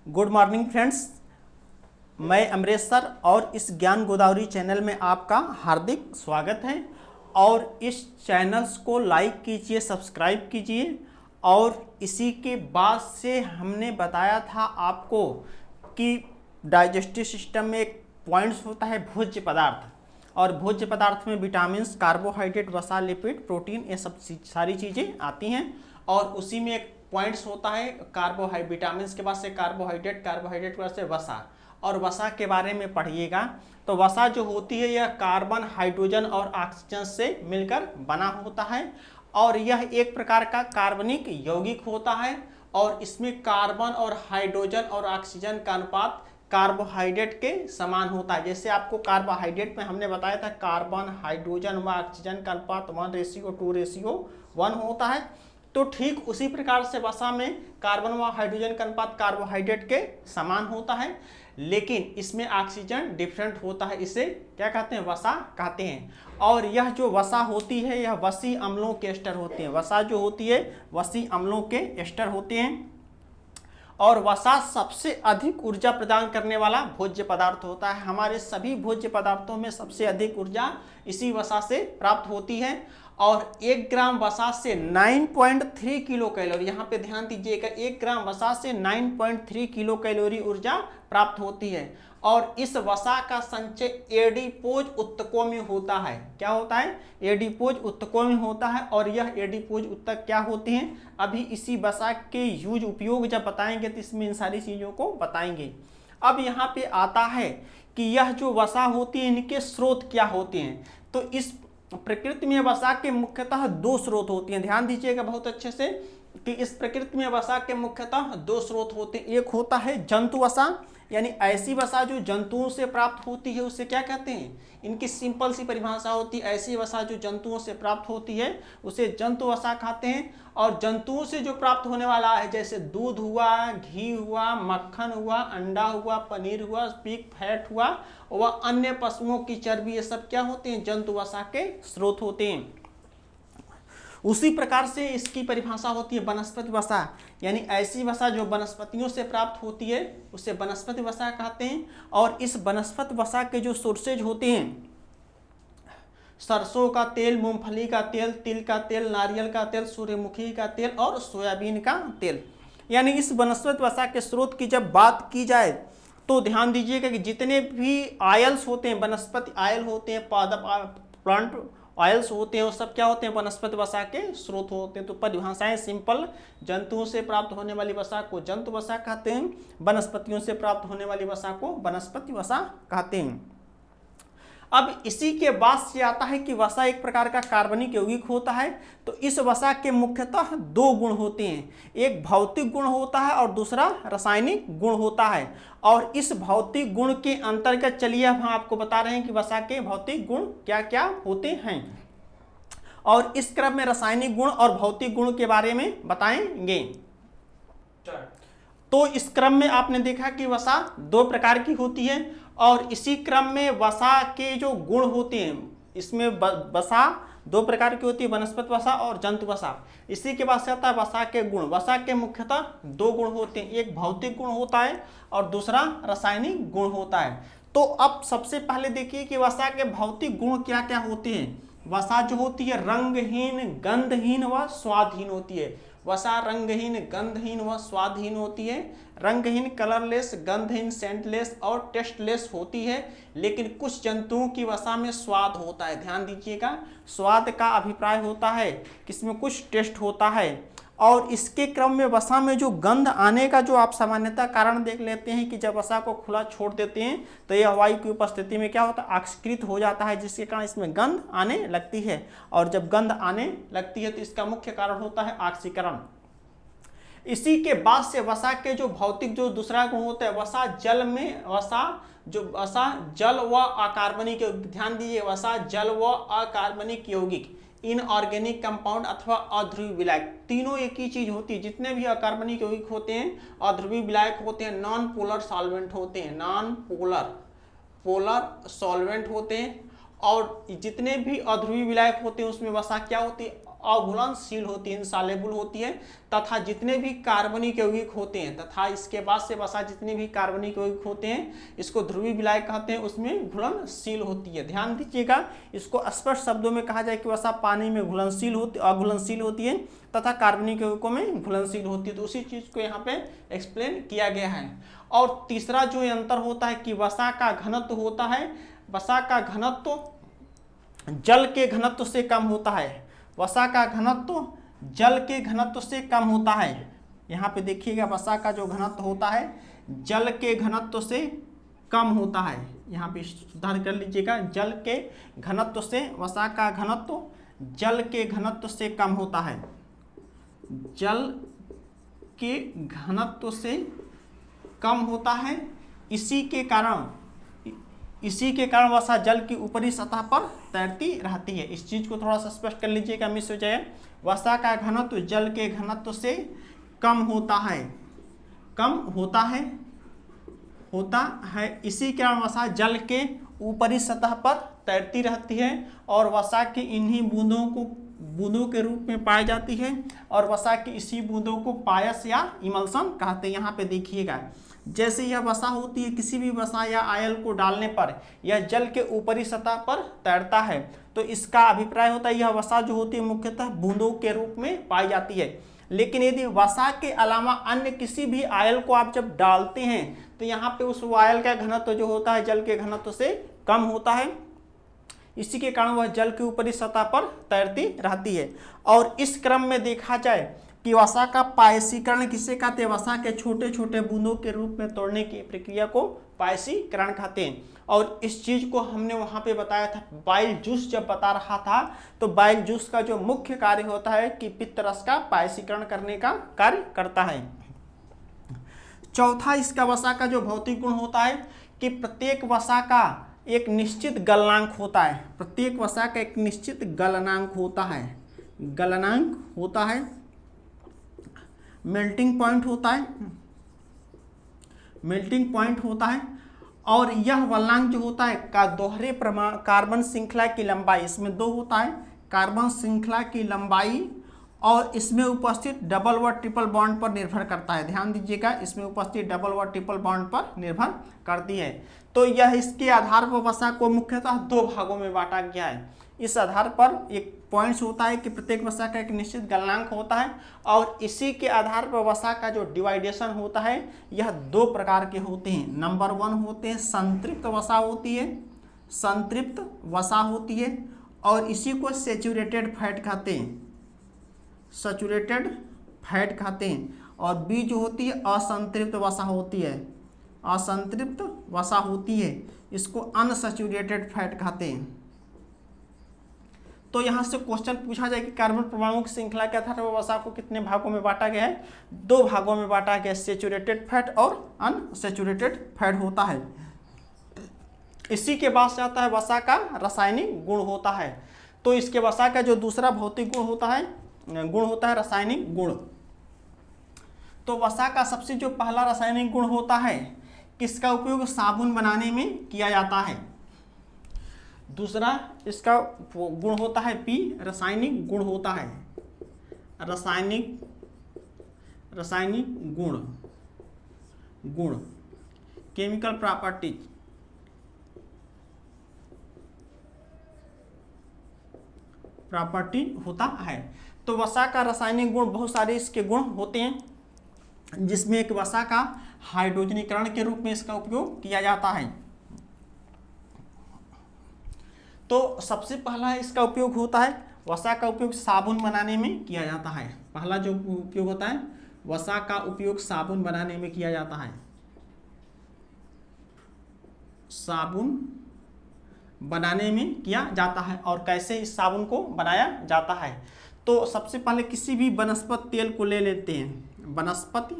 Good morning friends, मैं Amresh sir और इस ज्ञान गोदावरी चैनल में आपका हार्दिक स्वागत है। और इस चैनल्स को लाइक कीजिए, सब्सक्राइब कीजिए। और इसी के बाद से हमने बताया था आपको कि डाइजेस्टिव सिस्टम में एक पॉइंट्स होता है भोज्य पदार्थ, और भोज्य पदार्थ में विटामिन, कार्बोहाइड्रेट, वसा, लिपिड, प्रोटीन, ये सब सारी चीज़ें आती हैं। और उसी में एक पॉइंट्स होता है कार्बोहाइड्रेट, विटामिन के बाद से कार्बोहाइड्रेट, कार्बोहाइड्रेट के बाद से वसा। और वसा के बारे में पढ़िएगा। तो वसा जो होती है यह कार्बन, हाइड्रोजन और ऑक्सीजन से मिलकर बना होता है, और यह एक प्रकार का कार्बनिक यौगिक होता है। और इसमें कार्बन और हाइड्रोजन और ऑक्सीजन का अनुपात कार्बोहाइड्रेट के समान होता है। जैसे आपको कार्बोहाइड्रेट में हमने बताया था कार्बन, हाइड्रोजन व ऑक्सीजन का अनुपात 1:2:1 होता है। तो ठीक उसी प्रकार से वसा में कार्बन व हाइड्रोजन का अनुपात कार्बोहाइड्रेट के समान होता है, लेकिन इसमें ऑक्सीजन डिफरेंट होता है। इसे क्या कहते हैं? वसा कहते हैं। और यह जो वसा होती है यह वसी अम्लों के एस्टर होते हैं। वसा जो होती है वसी अम्लों के एस्टर होते हैं। और वसा सबसे अधिक ऊर्जा प्रदान करने वाला भोज्य पदार्थ होता है। हमारे सभी भोज्य पदार्थों में सबसे अधिक ऊर्जा इसी वसा से प्राप्त होती है। और 1 ग्राम वसा से 9.3 किलो कैलोरी, यहाँ पे ध्यान दीजिएगा, 1 ग्राम वसा से 9.3 किलो कैलोरी ऊर्जा प्राप्त होती है। और इस वसा का संचय एडिपोज ऊतकों में होता है। क्या होता है? एडिपोज ऊतकों में होता है। और यह एडिपोज ऊतक क्या होते हैं, अभी इसी वसा के यूज उपयोग जब बताएंगे तो इसमें इन सारी चीज़ों को बताएंगे। अब यहाँ पे आता है कि यह जो वसा होती है इनके स्रोत क्या होते हैं। तो इस प्रकृति में वसा के मुख्यतः 2 स्रोत होती हैं। ध्यान दीजिएगा बहुत अच्छे से कि इस प्रकृति में वसा के मुख्यतः 2 स्रोत होते हैं। एक होता है जंतु वसा, यानी ऐसी वसा जो जंतुओं से प्राप्त होती है उसे क्या कहते हैं? इनकी सिंपल सी परिभाषा होती है, ऐसी वसा जो जंतुओं से प्राप्त होती है उसे जंतु वसा कहते हैं। और जंतुओं से जो प्राप्त होने वाला है जैसे दूध हुआ, घी हुआ, मक्खन हुआ, अंडा हुआ, पनीर हुआ, पिग फैट हुआ, व अन्य पशुओं की चर्बी, ये सब क्या होते हैं? जंतु वसा के स्रोत होते हैं। उसी प्रकार से इसकी परिभाषा होती है वनस्पति वसा, यानी ऐसी वसा जो वनस्पतियों से प्राप्त होती है उसे वनस्पति वसा कहते हैं। और इस वनस्पति वसा के जो सोर्सेज होते हैं, सरसों का तेल, मूंगफली का तेल, तिल का तेल, नारियल का तेल, सूर्यमुखी का तेल और सोयाबीन का तेल, यानी इस वनस्पति वसा के स्रोत की जब बात की जाए तो ध्यान दीजिएगा कि जितने भी आयल्स होते हैं, वनस्पति आयल होते हैं, प्लांट ऑयल्स होते हैं, वो सब क्या होते हैं? वनस्पति वसा के स्रोत होते हैं। तो परिभाषाएं सिंपल, जंतुओं से प्राप्त होने वाली वसा को जंतु वसा कहते हैं, वनस्पतियों से प्राप्त होने वाली वसा को वनस्पति वसा कहते हैं। अब इसी के बाद से आता है कि वसा एक प्रकार का कार्बनिक यौगिक होता है। तो इस वसा के मुख्यतः 2 गुण होते हैं, एक भौतिक गुण होता है और दूसरा रासायनिक गुण होता है। और इस भौतिक गुण के अंतर्गत चलिए हम आपको बता रहे हैं कि वसा के भौतिक गुण क्या क्या होते हैं, और इस क्रम में रासायनिक गुण और भौतिक गुण के बारे में बताएंगे। तो इस क्रम में आपने देखा कि वसा 2 प्रकार की होती है, और इसी क्रम में वसा के जो गुण होते हैं, इसमें वसा 2 प्रकार की होती है, वनस्पति वसा और जंतु वसा। इसी के बाद से आता है वसा के गुण। वसा के मुख्यतः 2 गुण होते हैं, एक भौतिक गुण होता है और दूसरा रासायनिक गुण होता है। तो अब सबसे पहले देखिए कि वसा के भौतिक गुण क्या क्या होते हैं। वसा जो होती है रंगहीन, गंधहीन व स्वादहीन होती है। वसा रंगहीन, गंधहीन व स्वादहीन होती है। रंगहीन, कलरलेस, गंधहीन, सेंटलेस और टेस्टलेस होती है। लेकिन कुछ जंतुओं की वसा में स्वाद होता है। ध्यान दीजिएगा, स्वाद का अभिप्राय होता है, किसमें कुछ टेस्ट होता है। और इसके क्रम में वसा में जो गंध आने का जो आप सामान्यतः कारण देख लेते हैं कि जब वसा को खुला छोड़ देते हैं तो यह वायु की उपस्थिति में क्या होता है? ऑक्सीकृत हो जाता है, जिसके कारण इसमें गंध आने लगती है। और जब गंध आने लगती है तो इसका मुख्य कारण होता है ऑक्सीकरण। इसी के बाद से वसा के जो भौतिक जो दूसरा गुण होता है, वसा जल में, वसा जल व अकार्बनिक, ध्यान दीजिए, वसा जल व अकार्बनिक यौगिक, इनऑर्गेनिक कंपाउंड अथवा अध्रुवीय विलायक, तीनों एक ही चीज होती है। जितने भी अकार्बनिक यौगिक होते हैं, अध्रुवीय विलायक होते हैं, नॉन पोलर सॉल्वेंट होते हैं, नॉन पोलर सॉल्वेंट होते हैं। और जितने भी अध्रुवीय विलायक होते हैं उसमें वसा क्या होती है, अघुलनशील होती है, इनसॉल्युबल होती है। तथा जितने भी कार्बनिक यौगिक होते हैं, तथा इसके बाद से वसा जितने भी कार्बनिक यौगिक होते हैं इसको ध्रुवीय विलायक कहते हैं, उसमें घुलनशील होती है। ध्यान दीजिएगा, इसको स्पष्ट शब्दों में कहा जाए कि वसा पानी में घुलनशील होती, अघुलनशील होती है तथा कार्बनिक यौगिकों में घुलनशील होती है। तो उसी चीज को यहाँ पे एक्सप्लेन किया गया है। और तीसरा जो अंतर होता है कि वसा का घनत्व होता है, वसा का घनत्व जल के घनत्व से कम होता है। वसा का घनत्व जल के घनत्व से कम होता है। यहाँ पे देखिएगा, वसा का जो घनत्व होता है जल के घनत्व से कम होता है। यहाँ पे सुधार कर लीजिएगा, जल के घनत्व से, वसा का घनत्व जल के घनत्व से कम होता है। जल के घनत्व से कम होता है। इसी के कारण वसा जल की ऊपरी सतह पर तैरती रहती है। इस चीज को थोड़ा सा स्पष्ट कर लीजिएगा, मिस हो जाए। वसा का घनत्व जल के घनत्व से कम होता है, कम होता है। इसी के कारण वसा जल के ऊपरी सतह पर तैरती रहती है और वसा की इन्हीं बूंदों के रूप में पाई जाती है। और वसा की इसी बूंदों को पायस या इमल्सन कहते हैं। यहाँ पे देखिएगा, जैसे यह वसा होती है, किसी भी वसा या आयल को डालने पर यह जल के ऊपरी सतह पर तैरता है। तो इसका अभिप्राय होता है यह वसा जो होती है मुख्यतः बूंदों के रूप में पाई जाती है। लेकिन यदि वसा के अलावा अन्य किसी भी आयल को आप जब डालते हैं तो यहाँ पे उस आयल का घनत्व जो होता है जल के घनत्व से कम होता है। इसी के कारण वह जल के ऊपरी सतह पर तैरती रहती है। और इस क्रम में देखा जाए कि वसा का पायसीकरण किसे कहते हैं, वसा के छोटे छोटे बूंदों के रूप में तोड़ने की प्रक्रिया को पायसीकरण कहते हैं। और इस चीज को हमने वहां पे बताया था, बाइल जूस जब बता रहा था, तो बाइल जूस का जो मुख्य कार्य होता है कि पित्त रस का पायसीकरण करने का कार्य करता है। चौथा, इसका वसा का जो भौतिक गुण होता है कि प्रत्येक वसा का एक निश्चित गलनांक होता है। प्रत्येक वसा का एक निश्चित गलनांक होता है, गलनांक होता है, मेल्टिंग पॉइंट होता है, मेल्टिंग पॉइंट होता है। और यह गलनांक जो होता है का दोहरे कार्बन श्रृंखला की लंबाई, इसमें दो होता है, कार्बन श्रृंखला की लंबाई और इसमें उपस्थित डबल व ट्रिपल बॉन्ड पर निर्भर करता है। ध्यान दीजिएगा, इसमें उपस्थित डबल व ट्रिपल बॉन्ड पर निर्भर करती है। तो यह इसके आधार पर वसा को मुख्यतः दो भागों में बांटा गया है। इस आधार पर एक पॉइंट्स होता है कि प्रत्येक वसा का एक निश्चित गलनांक होता है और इसी के आधार पर वसा का जो डिवाइडेशन होता है यह दो प्रकार के होते हैं। नंबर 1 होते हैं संतृप्त वसा होती है, संतृप्त वसा होती है और इसी को सैचुरेटेड फैट कहते हैं, सैचुरेटेड फैट कहते हैं। और बी जो होती है असंतृप्त वसा होती है, असंतृप्त वसा होती है, इसको अनसैचुरेटेड फैट कहते हैं। तो यहाँ से क्वेश्चन पूछा जाए कि कार्बन परमाणु की श्रृंखला के आधार पर वसा को कितने भागों में बांटा गया है, दो भागों में बांटा गया, सैचुरेटेड फैट और अनसैचुरेटेड फैट होता है। इसी के बाद से आता है वसा का रासायनिक गुण होता है। तो इसके वसा का जो दूसरा भौतिक गुण होता है रासायनिक गुण। तो वसा का सबसे जो पहला रासायनिक गुण होता है किसका उपयोग साबुन बनाने में किया जाता है। दूसरा इसका गुण होता है पी, रासायनिक गुण होता है, रासायनिक गुण केमिकल प्रॉपर्टी होता है। तो वसा का रासायनिक गुण, बहुत सारे इसके गुण होते हैं जिसमें एक वसा का हाइड्रोजनीकरण के रूप में इसका उपयोग किया जाता है। तो सबसे पहला इसका उपयोग होता है, वसा का उपयोग साबुन बनाने में किया जाता है। पहला जो उपयोग होता है वसा का उपयोग साबुन बनाने में किया जाता है, साबुन बनाने में किया जाता है। और कैसे इस साबुन को बनाया जाता है, तो सबसे पहले किसी भी वनस्पति तेल को ले लेते हैं, वनस्पति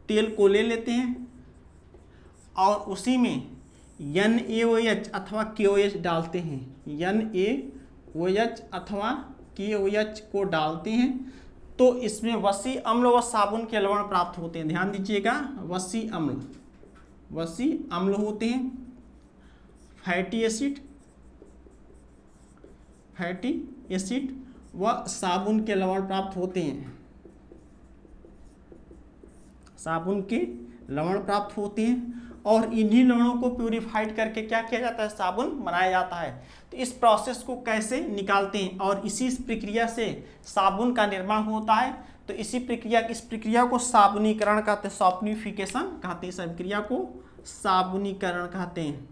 तेल को ले लेते हैं और उसी में NaOH अथवा KOH डालते हैं, NaOH अथवा KOH को डालते हैं। तो इसमें वसी अम्ल व साबुन के लवण प्राप्त होते हैं। ध्यान दीजिएगा, वसी अम्ल होते हैं, फैटी एसिड फैटी एसिड व साबुन के लवण प्राप्त होते हैं। साबुन के लवण प्राप्त होते हैं और इन्हीं लवणों को प्यूरिफाइड करके क्या किया जाता है, साबुन बनाया जाता है। तो इस प्रोसेस को कैसे निकालते हैं और इसी प्रक्रिया से साबुन का निर्माण होता है। तो इस प्रक्रिया को साबुनीकरण कहते हैं, सॉफ्टनिफिकेशन कहते हैं। इस प्रक्रिया को साबुनीकरण कहते हैं,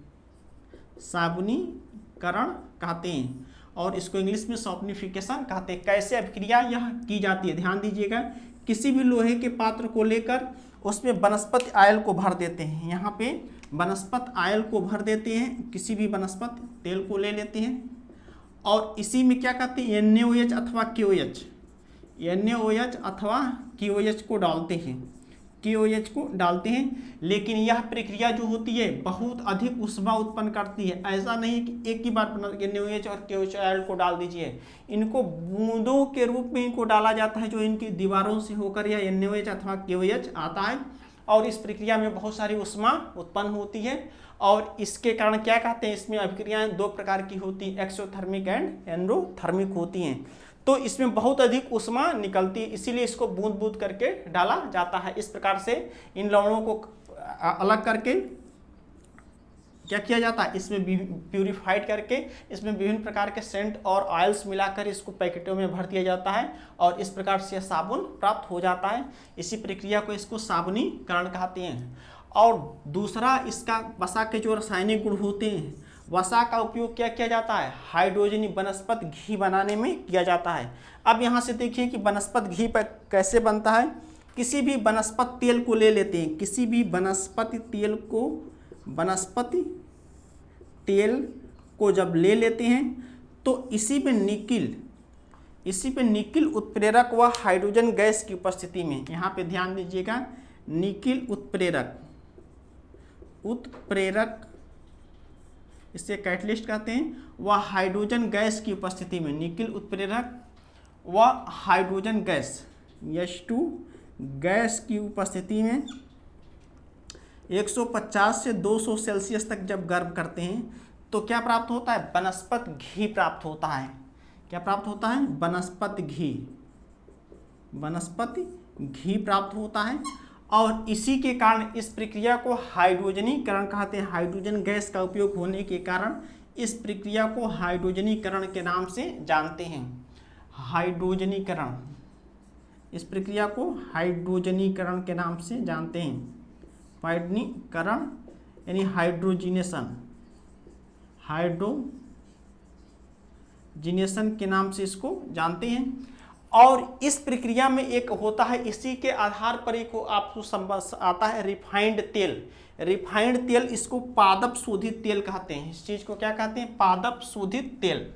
साबुनीकरण कहते हैं और इसको इंग्लिश में सॉफ्टनिफिकेशन कहते हैं। कैसे अभिक्रिया यह की जाती है, ध्यान दीजिएगा। किसी भी लोहे के पात्र को लेकर उसमें वनस्पति ऑयल को भर देते हैं। यहाँ पे वनस्पति ऑयल को भर देते हैं, किसी भी वनस्पति तेल को ले लेते हैं और इसी में क्या कहते हैं, NaOH अथवा KOH, NaOH अथवा KOH को डालते हैं, KOH को डालते हैं। लेकिन यह प्रक्रिया जो होती है बहुत अधिक ऊष्मा उत्पन्न करती है। ऐसा नहीं कि एक ही बार NaOH और KOH ऑयल को डाल दीजिए, इनको बूंदों के रूप में इनको डाला जाता है, जो इनकी दीवारों से होकर यह NaOH अथवा KOH आता है और इस प्रक्रिया में बहुत सारी ऊष्मा उत्पन्न होती है। और इसके कारण क्या कहते हैं, इसमें अभिक्रियाएं दो प्रकार की होती है, एक्सोथर्मिक एंड एंडोथर्मिक होती हैं। तो इसमें बहुत अधिक ऊष्मा निकलती है, इसीलिए इसको बूंद बूंद करके डाला जाता है। इस प्रकार से इन लवणों को अलग करके क्या किया जाता है, इसमें प्यूरिफाइड करके इसमें विभिन्न प्रकार के सेंट और ऑयल्स मिलाकर इसको पैकेटों में भर दिया जाता है और इस प्रकार से साबुन प्राप्त हो जाता है। इसी प्रक्रिया को इसको साबुनीकरण कहते हैं। और दूसरा, इसका वसा के जो रासायनिक गुण होते हैं, वसा का उपयोग क्या किया जाता है, हाइड्रोजनी वनस्पति घी बनाने में किया जाता है। अब यहाँ से देखिए कि वनस्पति घी पर कैसे बनता है। किसी भी वनस्पति तेल को ले लेते हैं, किसी भी वनस्पति तेल को जब ले लेते हैं तो इसी पे निकिल उत्प्रेरक व हाइड्रोजन गैस की उपस्थिति में, यहाँ पे ध्यान दीजिएगा, निकिल उत्प्रेरक इसे कैटलिस्ट कहते हैं, वह हाइड्रोजन गैस की उपस्थिति में, निकिल उत्प्रेरक व हाइड्रोजन गैस H2 गैस की उपस्थिति में 150 से 200 सेल्सियस तक जब गर्म करते हैं तो क्या प्राप्त होता है, वनस्पति घी प्राप्त होता है। क्या प्राप्त होता है, वनस्पति घी प्राप्त होता है। और इसी के कारण इस प्रक्रिया को हाइड्रोजनीकरण कहते हैं। हाइड्रोजन गैस का उपयोग होने के कारण इस प्रक्रिया को हाइड्रोजनीकरण के नाम से जानते हैं। हाइड्रोजनीकरण, इस प्रक्रिया को हाइड्रोजनीकरण के नाम से जानते हैं। हाइड्रोजनीकरण यानी हाइड्रोजिनेशन के नाम से इसको जानते हैं। और इस प्रक्रिया में एक होता है, इसी के आधार पर एक आपको आता है रिफाइंड तेल। इसको पादप शोधित तेल कहते हैं। इस चीज को क्या कहते हैं, पादप शोधित तेल।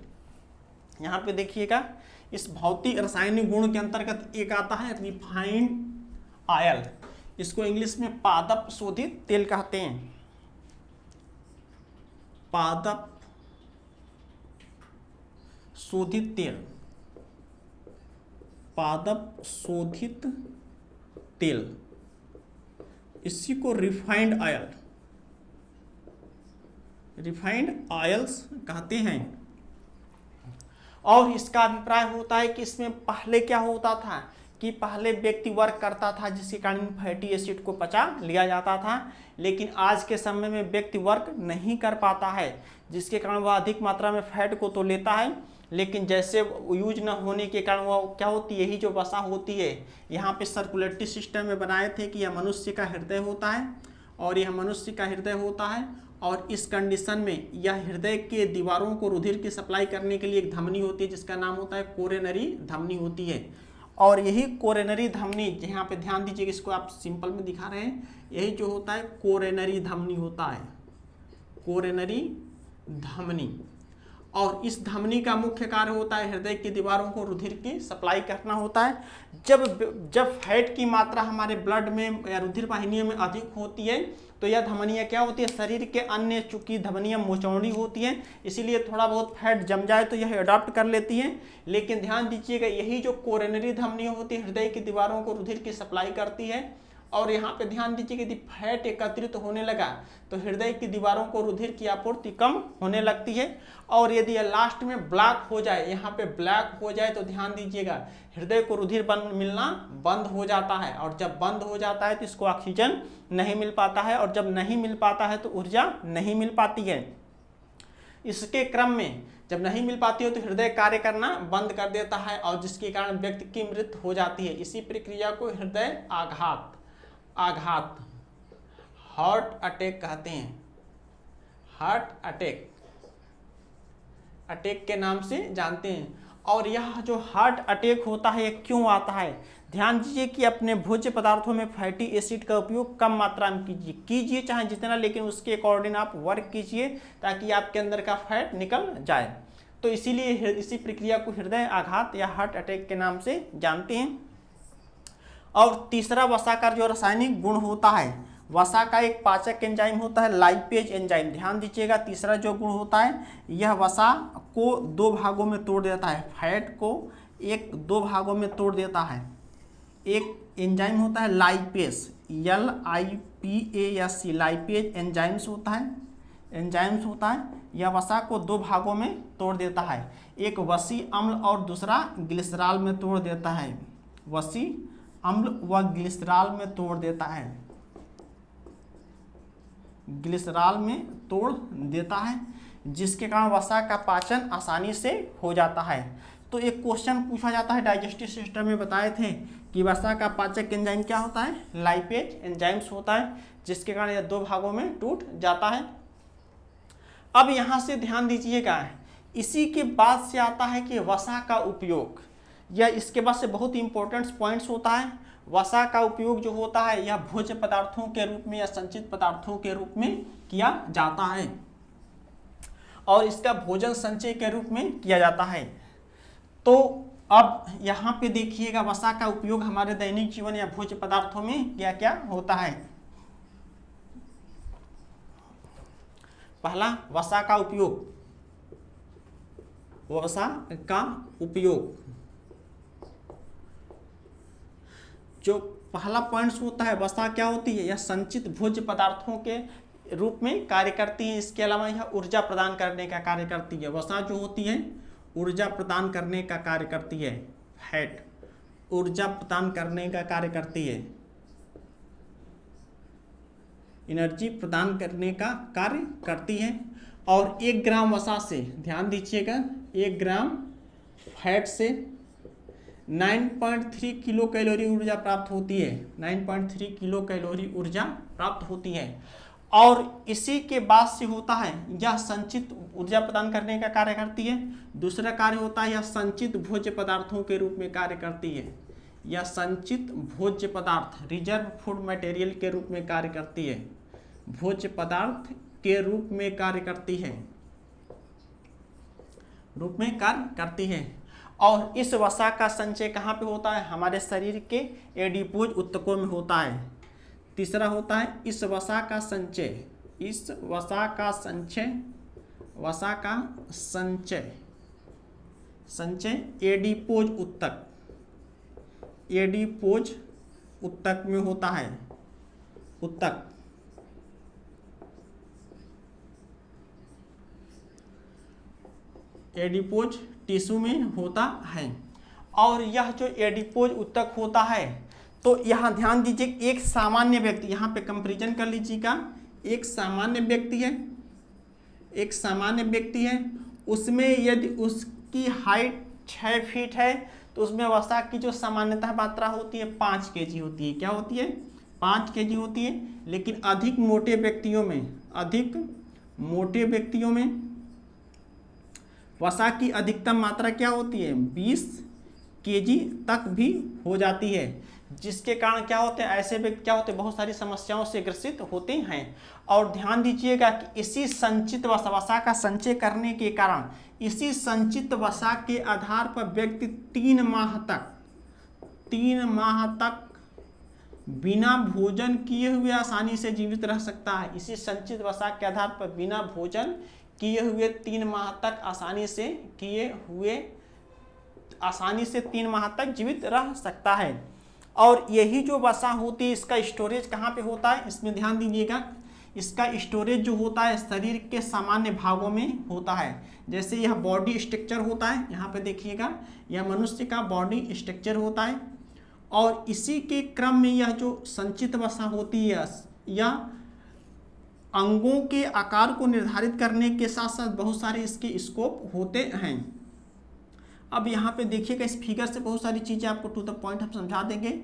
यहाँ पे देखिएगा, इस भौतिक रासायनिक गुण के अंतर्गत एक आता है रिफाइंड ऑयल, इसको इंग्लिश में पादप शोधित तेल कहते हैं। पादप शोधित तेल, इसी को रिफाइंड ऑयल्स कहते हैं। और इसका अभिप्राय होता है कि इसमें पहले क्या होता था कि पहले व्यक्ति वर्क करता था जिसके कारण फैटी एसिड को पचा लिया जाता था, लेकिन आज के समय में व्यक्ति वर्क नहीं कर पाता है, जिसके कारण वह अधिक मात्रा में फैट को तो लेता है, लेकिन जैसे यूज न होने के कारण वह क्या होती है, यही जो वसा होती है, यहाँ पे सर्कुलेटरी सिस्टम में बनाए थे कि यह मनुष्य का हृदय होता है और यह मनुष्य का हृदय होता है। और इस कंडीशन में यह हृदय के दीवारों को रुधिर की सप्लाई करने के लिए एक धमनी होती है जिसका नाम होता है कोरोनरी धमनी होती है। और यही कोरोनरी धमनी, यहाँ पे ध्यान दीजिए, इसको आप सिंपल में दिखा रहे हैं, यही जो होता है कोरोनरी धमनी होता है, कोरोनरी धमनी। और इस धमनी का मुख्य कार्य होता है हृदय की दीवारों को रुधिर की सप्लाई करना होता है। जब फैट की मात्रा हमारे ब्लड में या रुधिर वाहिनियों में अधिक होती है तो यह धमनियाँ क्या होती है, शरीर के अन्य चूंकि धमनियाँ मोचौड़ी होती हैं, इसीलिए थोड़ा बहुत फैट जम जाए तो यह अडॉप्ट कर लेती हैं। लेकिन ध्यान दीजिएगा, यही जो कोरोनरी धमनी होती है हृदय की दीवारों को रुधिर की सप्लाई करती है और यहाँ पे ध्यान दीजिए कि यदि फैट एकत्रित होने लगा तो हृदय की दीवारों को रुधिर की आपूर्ति कम होने लगती है। और यदि यह लास्ट में ब्लॉक हो जाए, यहाँ पे ब्लॉक हो जाए, तो ध्यान दीजिएगा हृदय को रुधिर मिलना बंद हो जाता है। और जब बंद हो जाता है तो इसको ऑक्सीजन नहीं मिल पाता है, और जब नहीं मिल पाता है तो ऊर्जा नहीं मिल पाती है। इसके क्रम में जब नहीं मिल पाती हो तो हृदय कार्य करना बंद कर देता है, और जिसके कारण व्यक्ति की मृत्यु हो जाती है। इसी प्रक्रिया को हृदय आघात हार्ट अटैक कहते हैं। हार्ट अटैक के नाम से जानते हैं। और यह जो हार्ट अटैक होता है, यह क्यों आता है? ध्यान दीजिए कि अपने भोज्य पदार्थों में फैटी एसिड का उपयोग कम मात्रा में कीजिए चाहे जितना, लेकिन उसके अकॉर्डिंग आप वर्क कीजिए ताकि आपके अंदर का फैट निकल जाए। तो इसीलिए इसी प्रक्रिया को हृदय आघात या हार्ट अटैक के नाम से जानते हैं। और तीसरा वसा का जो रासायनिक गुण होता है, वसा का एक पाचक एंजाइम होता है लाइपेज एंजाइम। ध्यान दीजिएगा तीसरा जो गुण होता है, यह वसा को दो भागों में तोड़ देता है, फैट को दो भागों में तोड़ देता है। एक एंजाइम होता है लाइपेज, LIPAS, लाइपेज एंजाइम्स होता है। यह वसा को दो भागों में तोड़ देता है, एक वसी अम्ल और दूसरा ग्लिसरॉल में तोड़ देता है। वसी अम्ल व ग्लिसरॉल में तोड़ देता है, ग्लिसरॉल में तोड़ देता है, जिसके कारण वसा का पाचन आसानी से हो जाता है। तो एक क्वेश्चन पूछा जाता है, डाइजेस्टिव सिस्टम में बताए थे कि वसा का पाचक एंजाइम क्या होता है? लाइपेज एंजाइम्स होता है, जिसके कारण यह दो भागों में टूट जाता है। अब यहाँ से ध्यान दीजिएगा, इसी के बाद से आता है कि वसा का उपयोग, यह इसके बाद से बहुत इंपॉर्टेंट पॉइंट्स होता है। वसा का उपयोग जो होता है यह भोज्य पदार्थों के रूप में या संचित पदार्थों के रूप में किया जाता है, और इसका भोजन संचय के रूप में किया जाता है। तो अब यहाँ पे देखिएगा वसा का उपयोग हमारे दैनिक जीवन या भोज्य पदार्थों में क्या क्या होता है। पहला, वसा का उपयोग जो पहला पॉइंट्स होता है, वसा क्या होती है? यह संचित भोज्य पदार्थों के रूप में कार्य करती है। इसके अलावा यह ऊर्जा प्रदान करने का कार्य करती है। वसा जो होती है ऊर्जा प्रदान करने का कार्य करती है। फैट ऊर्जा प्रदान करने का कार्य करती है, एनर्जी प्रदान करने का कार्य करती है। और 1 ग्राम वसा से, ध्यान दीजिएगा, 1 ग्राम फैट से 9.3 किलो कैलोरी ऊर्जा प्राप्त होती है। 9.3 किलो कैलोरी ऊर्जा प्राप्त होती है। और इसी के बाद से होता है, यह संचित ऊर्जा प्रदान करने का कार्य करती है। दूसरा कार्य होता है, यह संचित भोज्य पदार्थों के रूप में कार्य करती है। यह संचित भोज्य पदार्थ, रिजर्व फूड मटेरियल के रूप में कार्य करती है। भोज्य पदार्थ के रूप में कार्य करती है। और इस वसा का संचय कहाँ पे होता है? हमारे शरीर के एडिपोज ऊतकों में होता है। तीसरा होता है इस वसा का संचय एडिपोज ऊतक में होता है। एडिपोज टिश्यू में होता है। और यह जो एडिपोज ऊतक होता है, तो यहाँ ध्यान दीजिए, एक सामान्य व्यक्ति, यहाँ पे कंपैरिजन कर लीजिएगा, एक सामान्य व्यक्ति है, उसमें यदि उसकी हाइट 6 फीट है तो उसमें वसा की जो सामान्यतः मात्रा होती है 5 kg होती है। क्या होती है? 5 kg होती है। लेकिन अधिक मोटे व्यक्तियों में वसा की अधिकतम मात्रा क्या होती है? 20 kg तक भी हो जाती है, जिसके कारण क्या होते हैं, ऐसे व्यक्ति क्या होते हैं, बहुत सारी समस्याओं से ग्रसित होते हैं। और ध्यान दीजिएगा कि इसी संचित वसा का संचय करने के कारण, इसी संचित वसा के आधार पर व्यक्ति 3 माह तक बिना भोजन किए हुए आसानी से जीवित रह सकता है। इसी संचित वसा के आधार पर बिना भोजन किए हुए 3 माह तक आसानी से 3 माह तक जीवित रह सकता है। और यही जो वसा होती है इसका स्टोरेज कहाँ पे होता है, इसमें ध्यान दीजिएगा। इसका स्टोरेज जो होता है शरीर के सामान्य भागों में होता है। जैसे यह बॉडी स्ट्रक्चर होता है, यहाँ पे देखिएगा यह मनुष्य का बॉडी स्ट्रक्चर होता है, और इसी के क्रम में यह जो संचित वसा होती है या अंगों के आकार को निर्धारित करने के साथ साथ बहुत सारे इसके स्कोप होते हैं। अब यहाँ पे देखिएगा इस फिगर से बहुत सारी चीज़ें आपको टू द पॉइंट हम समझा देंगे।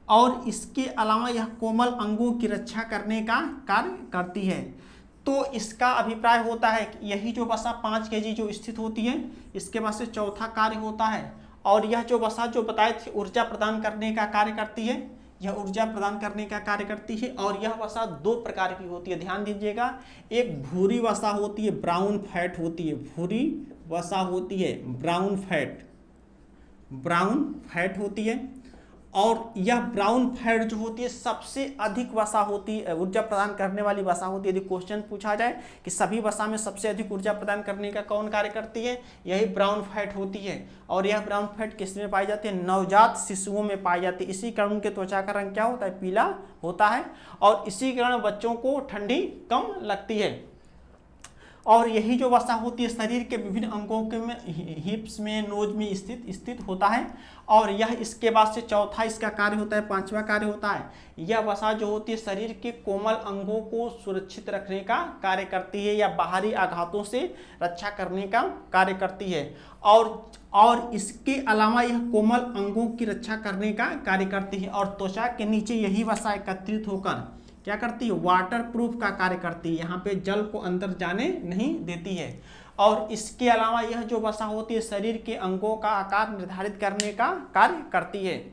और इसके अलावा यह कोमल अंगों की रक्षा करने का कार्य करती है। तो इसका अभिप्राय होता है कि यही जो वसा 5 kg जो स्थित होती है, इसके बाद से चौथा कार्य होता है। और यह जो वसा जो बताए थे ऊर्जा प्रदान करने का कार्य करती है, यह ऊर्जा प्रदान करने का कार्य करती है। और यह वसा 2 प्रकार की होती है, ध्यान दीजिएगा। एक भूरी वसा होती है, ब्राउन फैट होती है, भूरी वसा होती है, ब्राउन फैट होती है। और यह ब्राउन फैट जो होती है सबसे अधिक वसा होती है, ऊर्जा प्रदान करने वाली वसा होती है। यदि क्वेश्चन पूछा जाए कि सभी वसा में सबसे अधिक ऊर्जा प्रदान करने का कौन कार्य करती है, यही ब्राउन फैट होती है। और यह ब्राउन फैट किस में पाई जाती है, नवजात शिशुओं में पाई जाती है। इसी कारण उनके त्वचा का रंग क्या होता है, पीला होता है। और इसी कारण बच्चों को ठंडी कम लगती है। और यही जो वसा होती है शरीर के विभिन्न अंगों के में, हिप्स में, नोज में स्थित होता है। और यह इसके बाद से चौथा इसका कार्य होता है, 5वां कार्य होता है, यह वसा जो होती है शरीर के कोमल अंगों को सुरक्षित रखने का कार्य करती है या बाहरी आघातों से रक्षा करने का कार्य करती है। और इसके अलावा यह कोमल अंगों की रक्षा करने का कार्य करती है। और त्वचा के नीचे यही वसा एकत्रित होकर क्या करती है, वाटर प्रूफ का कार्य करती है, यहाँ पे जल को अंदर जाने नहीं देती है। और इसके अलावा यह जो वसा होती है शरीर के अंगों का आकार निर्धारित करने का कार्य करती है।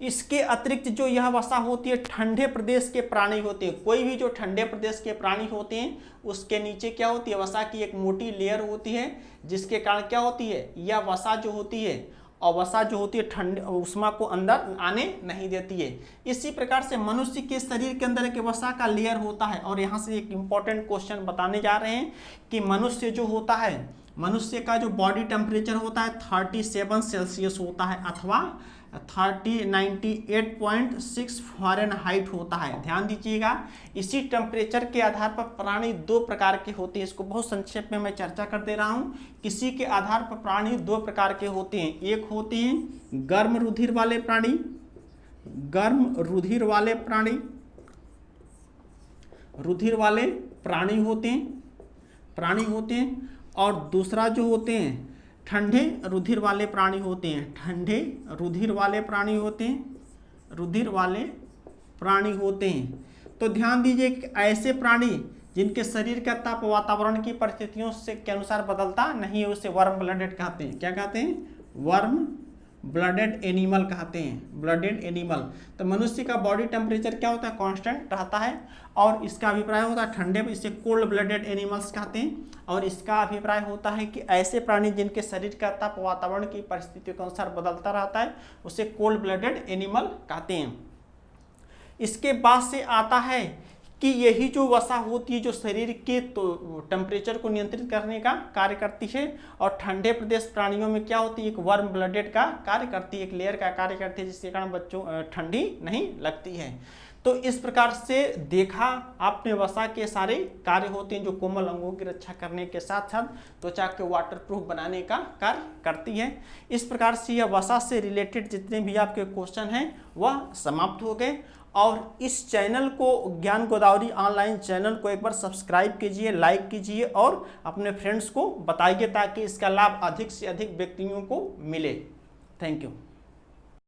इसके अतिरिक्त जो यह वसा होती है ठंडे प्रदेश के प्राणी होते हैं, कोई भी जो ठंडे प्रदेश के प्राणी होते हैं उसके नीचे क्या होती है, वसा की एक मोटी लेयर होती है, जिसके कारण क्या होती है, यह वसा जो होती है और वसा जो होती है ठंड उष्मा को अंदर आने नहीं देती है। इसी प्रकार से मनुष्य के शरीर के अंदर एक वसा का लेयर होता है। और यहाँ से एक इम्पॉर्टेंट क्वेश्चन बताने जा रहे हैं कि मनुष्य जो होता है, मनुष्य का जो बॉडी टेम्परेचर होता है 37 सेल्सियस होता है अथवा 98.6 फ़ारेनहाइट होता है। ध्यान दीजिएगा, इसी टेम्परेचर के आधार पर प्राणी 2 प्रकार के होते हैं। इसको बहुत संक्षेप में मैं चर्चा कर दे रहा हूँ। किसी के आधार पर प्राणी 2 प्रकार के होते हैं। एक होते हैं गर्म रुधिर वाले प्राणी, रुधिर वाले प्राणी होते हैं। और दूसरा जो होते हैं ठंडे रुधिर वाले प्राणी होते हैं, रुधिर वाले प्राणी होते हैं। तो ध्यान दीजिए कि ऐसे प्राणी जिनके शरीर का ताप वातावरण की परिस्थितियों से के अनुसार बदलता नहीं है, उसे वार्म ब्लडेड कहते हैं। क्या कहते हैं, वार्म ब्लडेड एनिमल कहते हैं, ब्लडेड एनिमल। तो मनुष्य का बॉडी टेम्परेचर क्या होता है, कांस्टेंट रहता है। और इसका अभिप्राय होता है ठंडे, इसे कोल्ड ब्लडेड एनिमल्स कहते हैं। और इसका अभिप्राय होता है कि ऐसे प्राणी जिनके शरीर का ताप वातावरण की परिस्थितियों के अनुसार बदलता रहता है, उसे कोल्ड ब्लडेड एनिमल कहते हैं। इसके बाद से आता है कि यही जो वसा होती है जो शरीर के तो टेम्परेचर को नियंत्रित करने का कार्य करती है। और ठंडे प्रदेश प्राणियों में क्या होती है, एक वार्म ब्लडेड का कार्य करती है, एक लेयर का कार्य करती है, जिसके कारण बच्चों ठंडी नहीं लगती है। तो इस प्रकार से देखा आपने वसा के सारे कार्य होते हैं जो कोमल अंगों की रक्षा करने के साथ साथ त्वचा के वाटरप्रूफ बनाने का कार्य करती है। इस प्रकार से यह वसा से रिलेटेड जितने भी आपके क्वेश्चन हैं वह समाप्त हो गए। और इस चैनल को, ज्ञान गोदावरी ऑनलाइन चैनल को एक बार सब्सक्राइब कीजिए, लाइक कीजिए और अपने फ्रेंड्स को बताइए ताकि इसका लाभ अधिक से अधिक व्यक्तियों को मिले। Thank you.